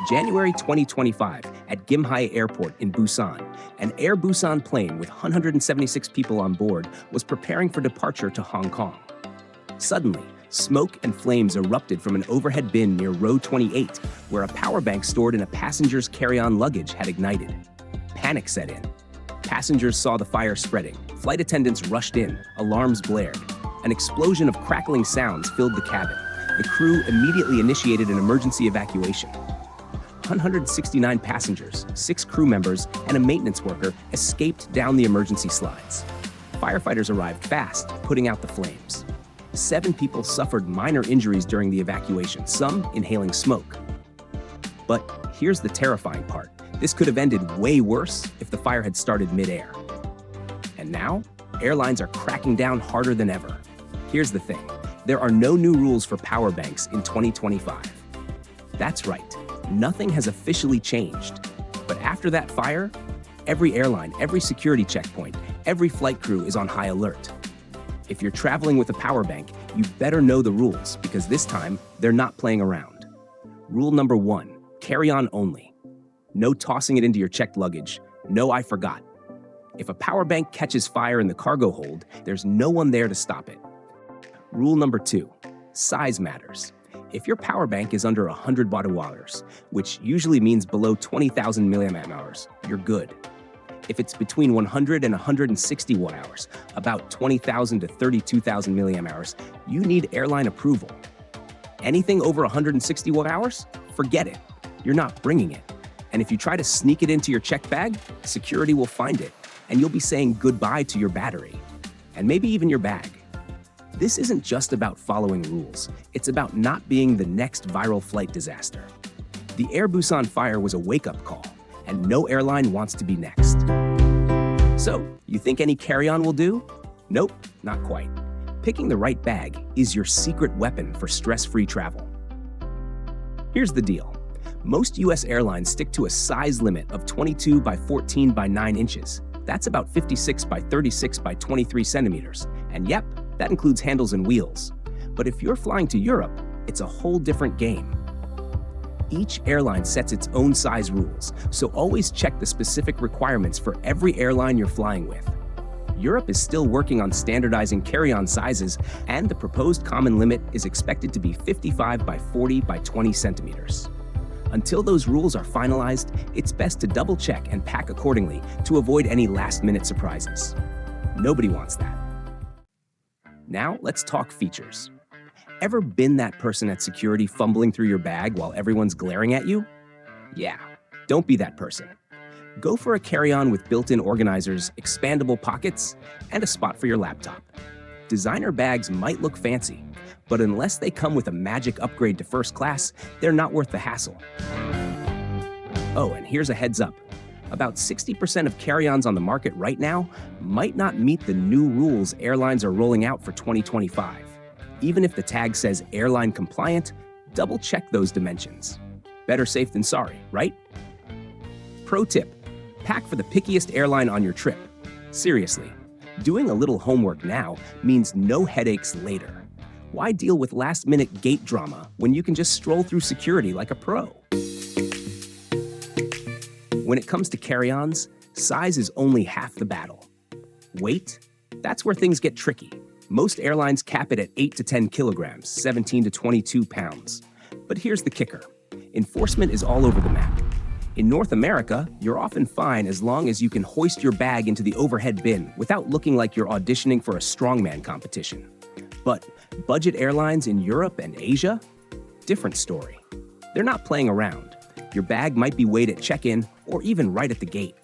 January 2025, at Gimhae Airport in Busan, an Air Busan plane with 176 people on board was preparing for departure to Hong Kong. Suddenly, smoke and flames erupted from an overhead bin near row 28, where a power bank stored in a passenger's carry-on luggage had ignited. Panic set in. Passengers saw the fire spreading. Flight attendants rushed in. Alarms blared. An explosion of crackling sounds filled the cabin. The crew immediately initiated an emergency evacuation. 169 passengers, 6 crew members, and a maintenance worker escaped down the emergency slides. Firefighters arrived fast, putting out the flames. 7 people suffered minor injuries during the evacuation, some inhaling smoke. But here's the terrifying part. This could have ended way worse if the fire had started mid-air. And now, airlines are cracking down harder than ever. Here's the thing. There are no new rules for power banks in 2025. That's right. Nothing has officially changed. But after that fire, every airline, every security checkpoint, every flight crew is on high alert. If you're traveling with a power bank, you better know the rules because this time, they're not playing around. Rule number 1, carry on only. No tossing it into your checked luggage. No I forgot. If a power bank catches fire in the cargo hold, there's no one there to stop it. Rule number 2, size matters. If your power bank is under 100 watt-hours, which usually means below 20,000 milliamp hours, you're good. If it's between 100 and 160 watt-hours, about 20,000 to 32,000 milliamp hours, you need airline approval. Anything over 160 watt-hours? Forget it. You're not bringing it. And if you try to sneak it into your checked bag, security will find it, and you'll be saying goodbye to your battery, and maybe even your bag. This isn't just about following rules. It's about not being the next viral flight disaster. The Air Busan fire was a wake-up call, and no airline wants to be next. So, you think any carry-on will do? Nope, not quite. Picking the right bag is your secret weapon for stress-free travel. Here's the deal. Most US airlines stick to a size limit of 22 by 14 by 9 inches. That's about 56 by 36 by 23 centimeters. And yep, that includes handles and wheels. But if you're flying to Europe, it's a whole different game. Each airline sets its own size rules, so always check the specific requirements for every airline you're flying with. Europe is still working on standardizing carry-on sizes, and the proposed common limit is expected to be 55 by 40 by 20 centimeters. Until those rules are finalized, it's best to double-check and pack accordingly to avoid any last-minute surprises. Nobody wants that. Now, let's talk features. Ever been that person at security fumbling through your bag while everyone's glaring at you? Yeah, don't be that person. Go for a carry-on with built-in organizers, expandable pockets, and a spot for your laptop. Designer bags might look fancy, but unless they come with a magic upgrade to first class, they're not worth the hassle. Oh, and here's a heads up. About 60% of carry-ons on the market right now might not meet the new rules airlines are rolling out for 2025. Even if the tag says airline compliant, double-check those dimensions. Better safe than sorry, right? Pro tip, pack for the pickiest airline on your trip. Seriously, doing a little homework now means no headaches later. Why deal with last-minute gate drama when you can just stroll through security like a pro? When it comes to carry-ons, size is only half the battle. Weight? That's where things get tricky. Most airlines cap it at 8 to 10 kilograms, 17 to 22 pounds. But here's the kicker. Enforcement is all over the map. In North America, you're often fine as long as you can hoist your bag into the overhead bin without looking like you're auditioning for a strongman competition. But budget airlines in Europe and Asia? Different story. They're not playing around. Your bag might be weighed at check-in or even right at the gate.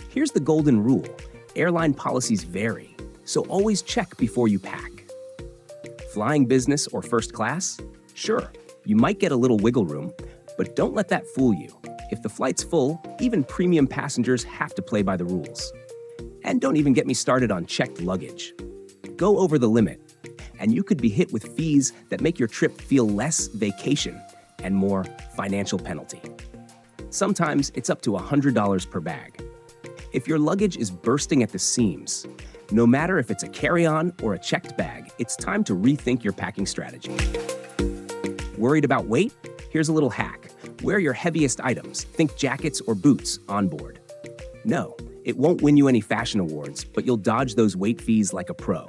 Here's the golden rule. Airline policies vary, so always check before you pack. Flying business or first class? Sure, you might get a little wiggle room, but don't let that fool you. If the flight's full, even premium passengers have to play by the rules. And don't even get me started on checked luggage. Go over the limit, and you could be hit with fees that make your trip feel less vacation and more financial penalty. Sometimes it's up to $100 per bag. If your luggage is bursting at the seams, no matter if it's a carry-on or a checked bag, it's time to rethink your packing strategy. Worried about weight? Here's a little hack. Wear your heaviest items, think jackets or boots, on board. No, it won't win you any fashion awards, but you'll dodge those weight fees like a pro.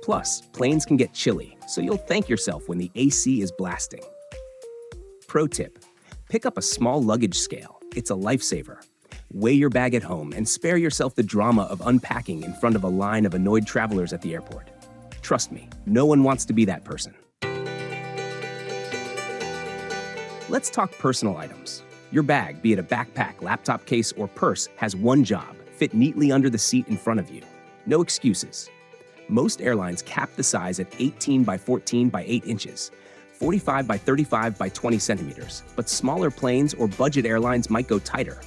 Plus, planes can get chilly, so you'll thank yourself when the AC is blasting. Pro tip: pick up a small luggage scale. It's a lifesaver. Weigh your bag at home and spare yourself the drama of unpacking in front of a line of annoyed travelers at the airport. Trust me, no one wants to be that person. Let's talk personal items. Your bag, be it a backpack, laptop case, or purse, has one job: fit neatly under the seat in front of you. No excuses. Most airlines cap the size at 18 by 14 by 8 inches, 45 by 35 by 20 centimeters, but smaller planes or budget airlines might go tighter.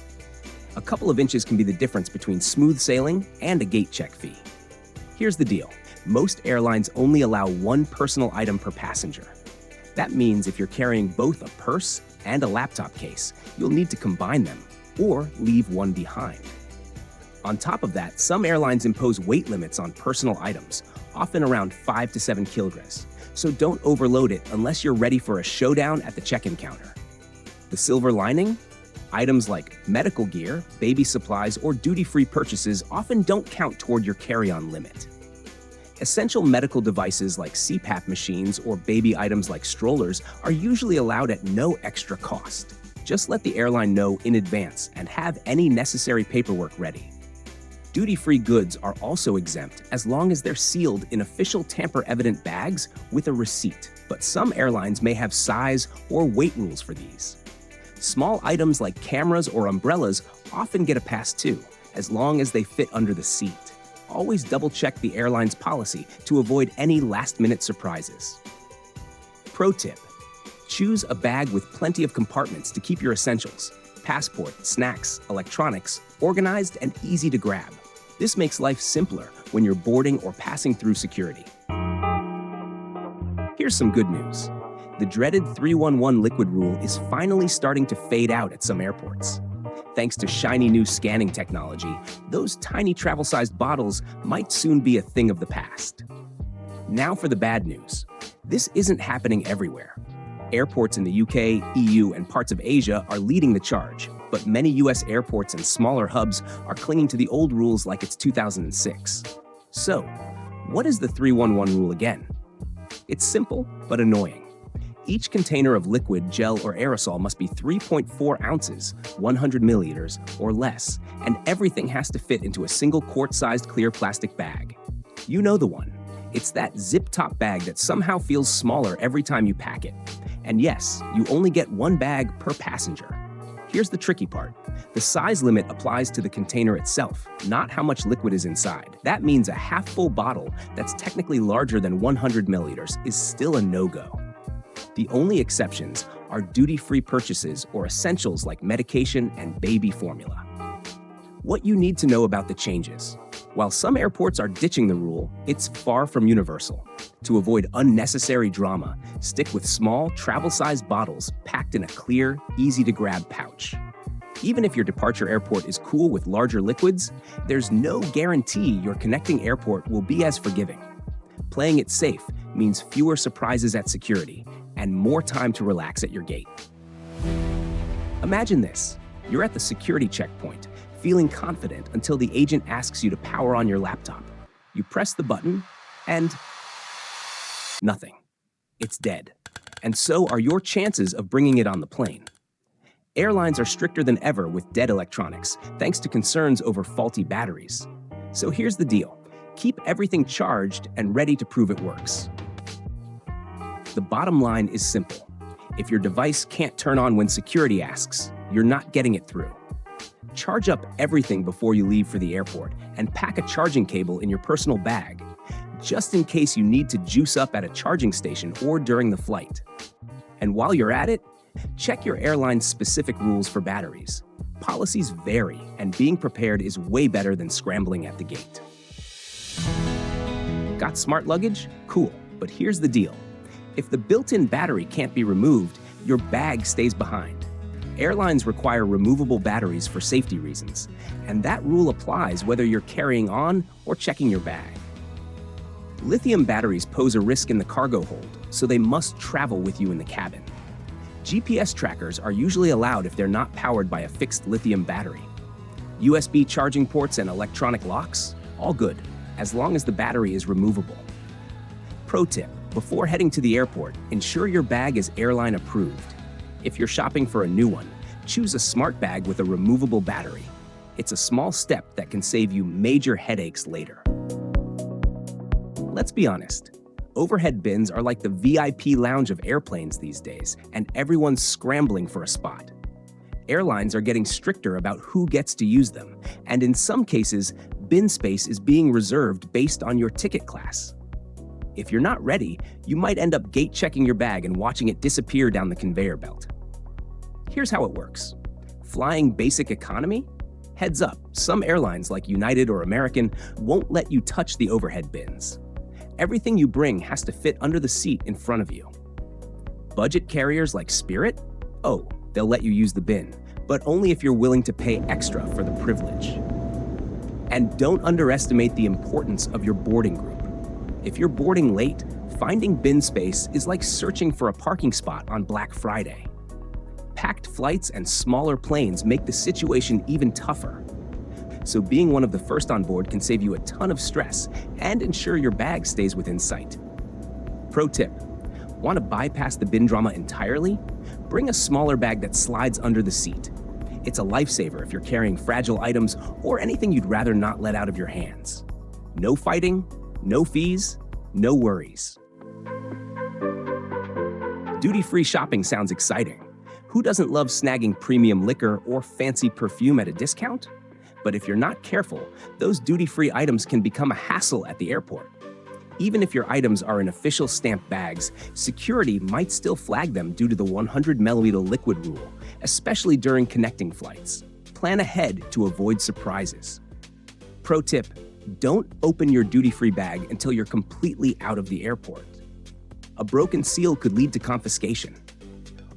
A couple of inches can be the difference between smooth sailing and a gate check fee. Here's the deal: most airlines only allow one personal item per passenger. That means if you're carrying both a purse and a laptop case, you'll need to combine them or leave one behind. On top of that, some airlines impose weight limits on personal items, often around 5 to 7 kilograms, so don't overload it unless you're ready for a showdown at the check-in counter. The silver lining? Items like medical gear, baby supplies, or duty-free purchases often don't count toward your carry-on limit. Essential medical devices like CPAP machines or baby items like strollers are usually allowed at no extra cost. Just let the airline know in advance and have any necessary paperwork ready. Duty-free goods are also exempt as long as they're sealed in official tamper-evident bags with a receipt, but some airlines may have size or weight rules for these. Small items like cameras or umbrellas often get a pass too, as long as they fit under the seat. Always double-check the airline's policy to avoid any last-minute surprises. Pro tip: choose a bag with plenty of compartments to keep your essentials, passport, snacks, electronics, organized and easy to grab. This makes life simpler when you're boarding or passing through security. Here's some good news. The dreaded 311 liquid rule is finally starting to fade out at some airports. Thanks to shiny new scanning technology, those tiny travel-sized bottles might soon be a thing of the past. Now for the bad news. This isn't happening everywhere. Airports in the UK, EU, and parts of Asia are leading the charge, but many US airports and smaller hubs are clinging to the old rules like it's 2006. So, what is the 311 rule again? It's simple but annoying. Each container of liquid, gel, or aerosol must be 3.4 ounces, 100 milliliters, or less, and everything has to fit into a single quart-sized clear plastic bag. You know the one. It's that zip-top bag that somehow feels smaller every time you pack it. And yes, you only get one bag per passenger. Here's the tricky part. The size limit applies to the container itself, not how much liquid is inside. That means a half-full bottle that's technically larger than 100 milliliters is still a no-go. The only exceptions are duty-free purchases or essentials like medication and baby formula. What you need to know about the changes. While some airports are ditching the rule, it's far from universal. To avoid unnecessary drama, stick with small, travel-sized bottles packed in a clear, easy-to-grab pouch. Even if your departure airport is cool with larger liquids, there's no guarantee your connecting airport will be as forgiving. Playing it safe means fewer surprises at security and more time to relax at your gate. Imagine this. You're at the security checkpoint, feeling confident until the agent asks you to power on your laptop. You press the button, and nothing. It's dead. And so are your chances of bringing it on the plane. Airlines are stricter than ever with dead electronics, thanks to concerns over faulty batteries. So here's the deal. Keep everything charged and ready to prove it works. The bottom line is simple. If your device can't turn on when security asks, you're not getting it through. Charge up everything before you leave for the airport and pack a charging cable in your personal bag, just in case you need to juice up at a charging station or during the flight. And while you're at it, check your airline's specific rules for batteries. Policies vary, and being prepared is way better than scrambling at the gate. Got smart luggage? Cool, but here's the deal. If the built-in battery can't be removed, your bag stays behind. Airlines require removable batteries for safety reasons, and that rule applies whether you're carrying on or checking your bag. Lithium batteries pose a risk in the cargo hold, so they must travel with you in the cabin. GPS trackers are usually allowed if they're not powered by a fixed lithium battery. USB charging ports and electronic locks? All good, as long as the battery is removable. Pro tip: before heading to the airport, ensure your bag is airline approved. If you're shopping for a new one, choose a smart bag with a removable battery. It's a small step that can save you major headaches later. Let's be honest, overhead bins are like the VIP lounge of airplanes these days, and everyone's scrambling for a spot. Airlines are getting stricter about who gets to use them, and in some cases, bin space is being reserved based on your ticket class. If you're not ready, you might end up gate checking your bag and watching it disappear down the conveyor belt. Here's how it works. Flying basic economy? Heads up, some airlines like United or American won't let you touch the overhead bins. Everything you bring has to fit under the seat in front of you. Budget carriers like Spirit? Oh, they'll let you use the bin, but only if you're willing to pay extra for the privilege. And don't underestimate the importance of your boarding group. If you're boarding late, finding bin space is like searching for a parking spot on Black Friday. Packed flights and smaller planes make the situation even tougher. So being one of the first on board can save you a ton of stress and ensure your bag stays within sight. Pro tip: want to bypass the bin drama entirely? Bring a smaller bag that slides under the seat. It's a lifesaver if you're carrying fragile items or anything you'd rather not let out of your hands. No fighting, no fees, no worries. Duty-free shopping sounds exciting. Who doesn't love snagging premium liquor or fancy perfume at a discount? But if you're not careful, those duty-free items can become a hassle at the airport. Even if your items are in official stamped bags, security might still flag them due to the 100 milliliter liquid rule, especially during connecting flights. Plan ahead to avoid surprises. Pro tip: don't open your duty-free bag until you're completely out of the airport. A broken seal could lead to confiscation.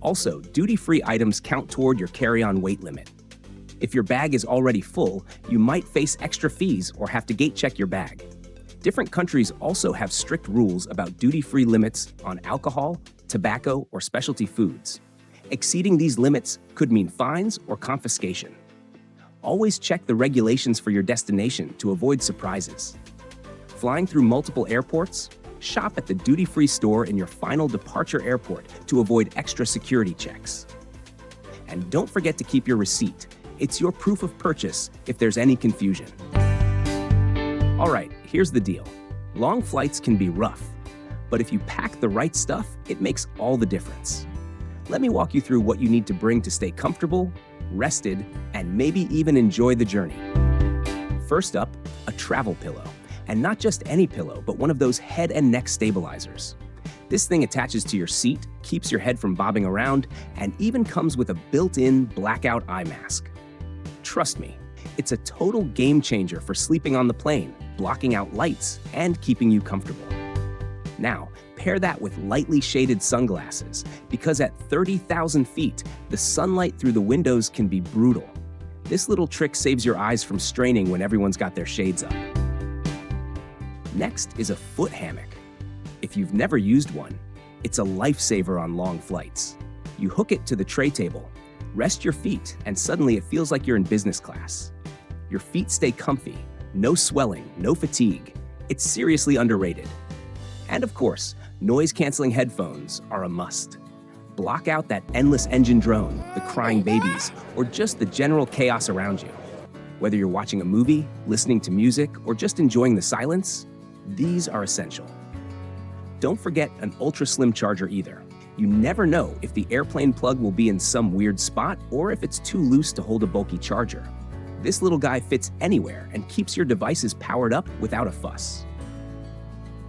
Also, duty-free items count toward your carry-on weight limit. If your bag is already full, you might face extra fees or have to gate check your bag. Different countries also have strict rules about duty-free limits on alcohol, tobacco, or specialty foods. Exceeding these limits could mean fines or confiscation. Always check the regulations for your destination to avoid surprises. Flying through multiple airports? Shop at the duty-free store in your final departure airport to avoid extra security checks. And don't forget to keep your receipt. It's your proof of purchase if there's any confusion. All right, here's the deal. Long flights can be rough, but if you pack the right stuff, it makes all the difference. Let me walk you through what you need to bring to stay comfortable, rested, and maybe even enjoy the journey. First up, a travel pillow. And not just any pillow, but one of those head and neck stabilizers. This thing attaches to your seat, keeps your head from bobbing around, and even comes with a built-in blackout eye mask. Trust me, it's a total game changer for sleeping on the plane, blocking out lights, and keeping you comfortable. Now, pair that with lightly shaded sunglasses, because at 30,000 feet, the sunlight through the windows can be brutal. This little trick saves your eyes from straining when everyone's got their shades up. Next is a foot hammock. If you've never used one, it's a lifesaver on long flights. You hook it to the tray table, rest your feet, and suddenly it feels like you're in business class. Your feet stay comfy, no swelling, no fatigue. It's seriously underrated. And of course, noise-canceling headphones are a must. Block out that endless engine drone, the crying babies, or just the general chaos around you. Whether you're watching a movie, listening to music, or just enjoying the silence, these are essential. Don't forget an ultra-slim charger either. You never know if the airplane plug will be in some weird spot or if it's too loose to hold a bulky charger. This little guy fits anywhere and keeps your devices powered up without a fuss.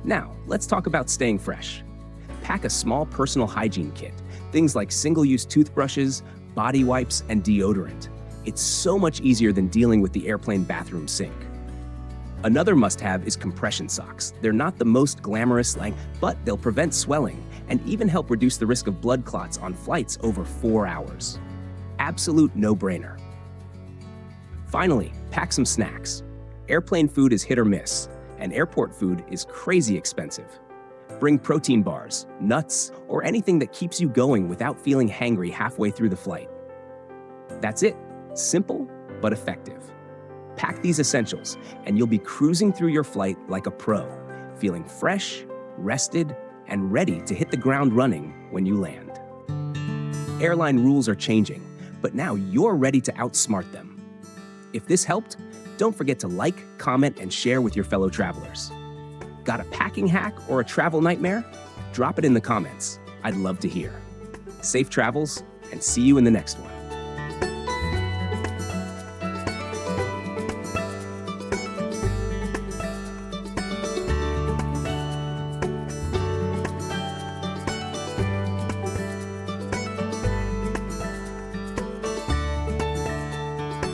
Now, let's talk about staying fresh. Pack a small personal hygiene kit, things like single-use toothbrushes, body wipes, and deodorant. It's so much easier than dealing with the airplane bathroom sink. Another must-have is compression socks. They're not the most glamorous but they'll prevent swelling and even help reduce the risk of blood clots on flights over 4 hours. Absolute no-brainer. Finally, pack some snacks. Airplane food is hit or miss, and airport food is crazy expensive. Bring protein bars, nuts, or anything that keeps you going without feeling hangry halfway through the flight. That's it. Simple, but effective. Pack these essentials, and you'll be cruising through your flight like a pro, feeling fresh, rested, and ready to hit the ground running when you land. Airline rules are changing, but now you're ready to outsmart them. If this helped, don't forget to like, comment, and share with your fellow travelers. Got a packing hack or a travel nightmare? Drop it in the comments. I'd love to hear. Safe travels, and see you in the next one.